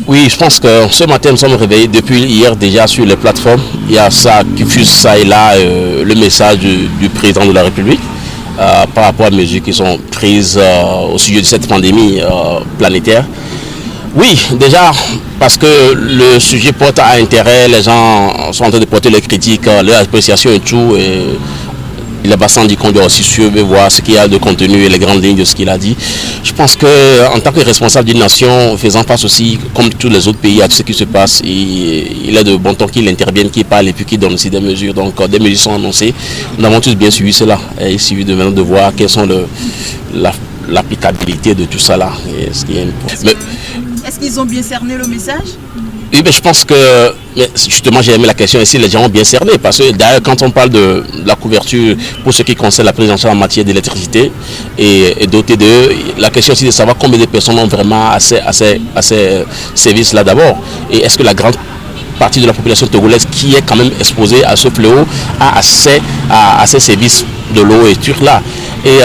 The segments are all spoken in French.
Oui, je pense que ce matin, nous sommes réveillés depuis hier déjà sur les plateformes. Il y a ça qui fuse ça et là le message du président de la République par rapport aux mesures qui sont prises au sujet de cette pandémie planétaire. Oui, déjà, parce que le sujet porte à intérêt, les gens sont en train de porter les critiques, leurs appréciations et tout. Et il est bassin dit qu'on doit aussi suivre et voir ce qu'il y a de contenu et les grandes lignes de ce qu'il a dit. Je pense qu'en tant que responsable d'une nation, faisant face aussi, comme tous les autres pays, à tout ce qui se passe, il est de bon temps qu'il intervienne, qu'il parle et puis qu'il donne aussi des mesures. Donc des mesures sont annoncées. Nous avons tous bien suivi cela. Et il suffit de maintenant de voir quelles sont l'applicabilité de tout ça là. Est-ce qu'ils ont bien cerné le message? Oui, mais je pense que, justement, j'ai aimé la question ici, les gens ont bien cerné, parce que d'ailleurs, quand on parle de la couverture pour ce qui concerne la prise en charge en matière d'électricité et d'OTDE, la question aussi de savoir combien de personnes ont vraiment accès à ces services-là d'abord. Et est-ce que la grande partie de la population togolaise qui est quand même exposée à ce fléau a accès à ces services de l'eau et tout là. Et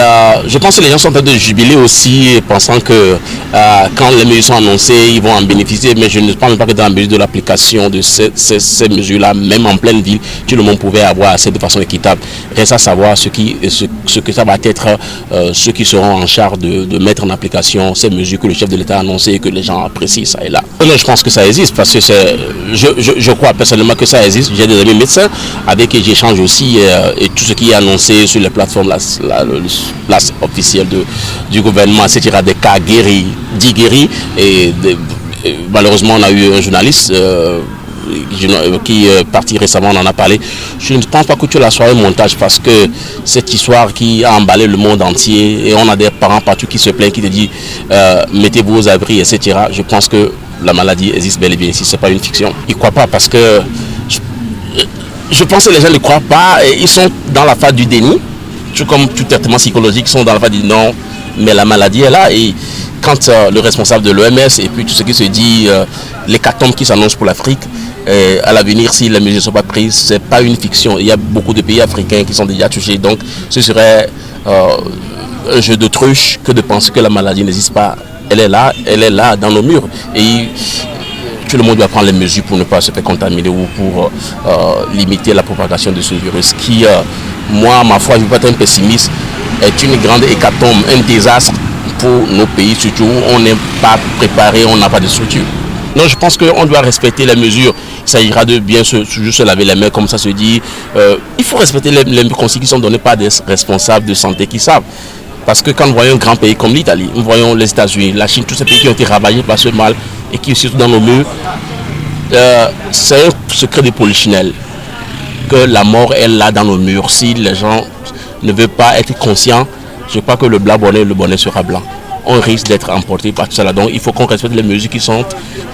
je pense que les gens sont en train de jubiler aussi, pensant que quand les mesures sont annoncées, ils vont en bénéficier. Mais je ne pense pas que dans la mesure de l'application de ces mesures-là, même en pleine ville, tout le monde pouvait avoir accès de façon équitable. Reste à savoir ce que ça va être, ceux qui seront en charge de mettre en application ces mesures que le chef de l'État a annoncées et que les gens apprécient ça et là. Je pense que ça existe parce que je crois personnellement que ça existe. J'ai des amis médecins avec qui j'échange aussi et tout ce qui est annoncé sur les plateformes, place officielle du gouvernement, etc. Des cas guéris, dits guéris. Et malheureusement, on a eu un journaliste qui est parti récemment, on en a parlé. Je ne pense pas que tu la sois un montage parce que cette histoire qui a emballé le monde entier et on a des parents partout qui se plaignent, qui te disent mettez-vous aux abris, etc. Je pense que la maladie existe bel et bien ici, ce n'est pas une fiction. Ils ne croient pas parce que je pense que les gens ne croient pas et ils sont dans la phase du déni. Tout comme tout traitement psychologique, ils sont dans la phase du non, mais la maladie est là. Et quand le responsable de l'OMS et puis tout ce qui se dit, l'hécatombe qui s'annonce pour l'Afrique, à l'avenir, si les mesures ne sont pas prises, ce n'est pas une fiction. Il y a beaucoup de pays africains qui sont déjà touchés. Donc ce serait un jeu de truche que de penser que la maladie n'existe pas. Elle est là dans nos murs. Et tout le monde doit prendre les mesures pour ne pas se faire contaminer ou pour limiter la propagation de ce virus qui, moi, ma foi, je ne veux pas être un pessimiste, est une grande hécatombe, un désastre pour nos pays, surtout où on n'est pas préparé, on n'a pas de structure. Donc je pense qu'on doit respecter les mesures. Il s'agira de bien se laver les mains, comme ça se dit. Il faut respecter les consignes qui sont données par des responsables de santé qui savent. Parce que quand nous voyons un grand pays comme l'Italie, nous voyons les États-Unis, la Chine, tous ces pays qui ont été ravagés par ce mal et qui surtout dans nos murs, c'est un secret de polichinelle que la mort est là dans nos murs. Si les gens ne veulent pas être conscients, je crois que le bonnet sera blanc. On risque d'être emporté par tout cela. Donc il faut qu'on respecte les mesures qui sont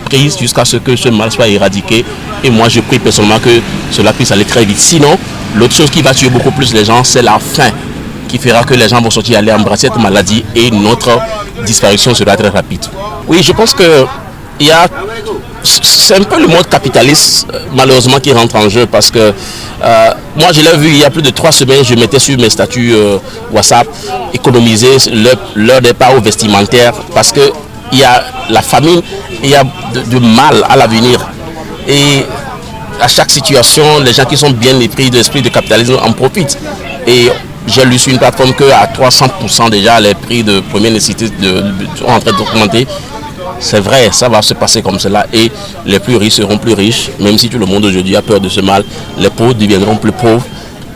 prises jusqu'à ce que ce mal soit éradiqué. Et moi je prie personnellement que cela puisse aller très vite. Sinon, l'autre chose qui va tuer beaucoup plus les gens, c'est la faim, qui fera que les gens vont sortir aller embrasser cette maladie et notre disparition sera très rapide. Oui, je pense que c'est un peu le mode capitaliste malheureusement qui rentre en jeu parce que moi je l'ai vu il y a plus de 3 semaines, je mettais sur mes statuts WhatsApp économiser leur départ au vestimentaire parce que il y a la famine, il y a du mal à l'avenir et à chaque situation les gens qui sont bien épris de l'esprit de capitalisme en profitent. Et j'ai lu sur une plateforme qu'à 300% déjà les prix de première nécessité sont en train d'augmenter. C'est vrai, ça va se passer comme cela et les plus riches seront plus riches, même si tout le monde aujourd'hui a peur de ce mal, les pauvres deviendront plus pauvres.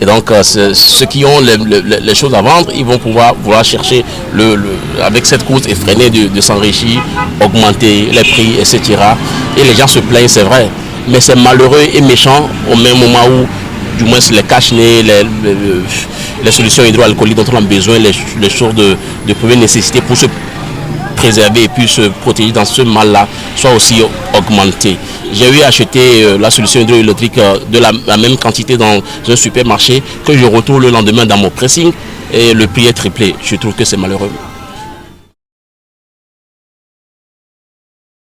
Et donc ceux qui ont les choses à vendre, ils vont pouvoir chercher avec cette course effrénée de s'enrichir, augmenter les prix, etc. Et les gens se plaignent, c'est vrai, mais c'est malheureux et méchant au même moment où du moins les cache-nez, les solutions hydroalcooliques dont on a besoin, les choses de première nécessité pour se préserver et puis se protéger dans ce mal-là, soit aussi augmenté. J'ai eu acheté la solution hydroélectrique de la même quantité dans un supermarché que je retrouve le lendemain dans mon pressing et le prix est triplé. Je trouve que c'est malheureux.